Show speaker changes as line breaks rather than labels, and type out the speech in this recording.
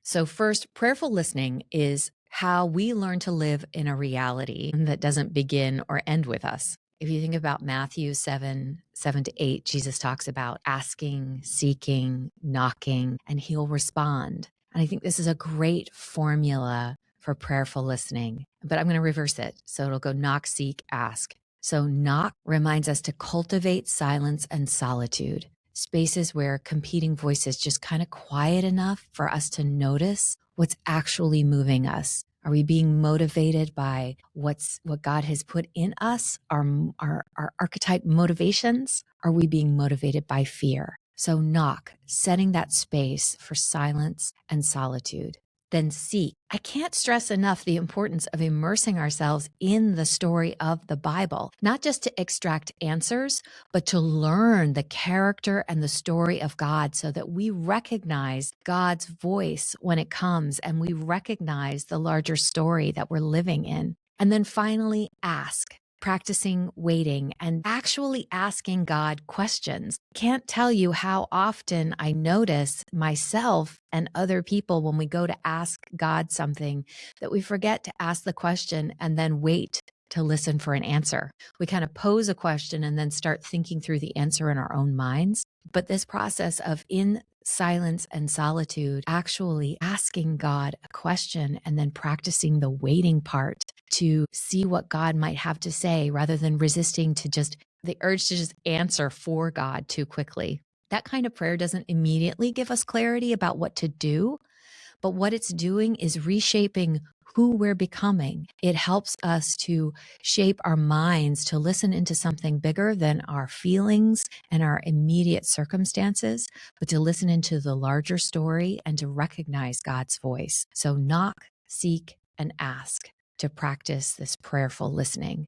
So, first, prayerful listening is how we learn to live in a reality that doesn't begin or end with us. If you think about Matthew 7:7 to 8, Jesus talks about asking, seeking, knocking, and he'll respond. And I think this is a great formula for prayerful listening, but I'm going to reverse it. So it'll go knock, seek, ask. So knock reminds us to cultivate silence and solitude, spaces where competing voices just kind of quiet enough for us to notice what's actually moving us. Are we being motivated by what God has put in us, our archetype motivations? Are we being motivated by fear? So knock, setting that space for silence and solitude. Then seek. I can't stress enough the importance of immersing ourselves in the story of the Bible, not just to extract answers, but to learn the character and the story of God so that we recognize God's voice when it comes and we recognize the larger story that we're living in. And then finally, ask. Practicing waiting and actually asking God questions. Can't tell you how often I notice myself and other people when we go to ask God something that we forget to ask the question and then wait to listen for an answer. We kind of pose a question and then start thinking through the answer in our own minds. But this process of in silence and solitude, actually asking God a question and then practicing the waiting part to see what God might have to say rather than resisting to just the urge to just answer for God too quickly. That kind of prayer doesn't immediately give us clarity about what to do, but what it's doing is reshaping who we're becoming. It helps us to shape our minds to listen into something bigger than our feelings and our immediate circumstances, but to listen into the larger story and to recognize God's voice. So knock, seek, and ask to practice this prayerful listening.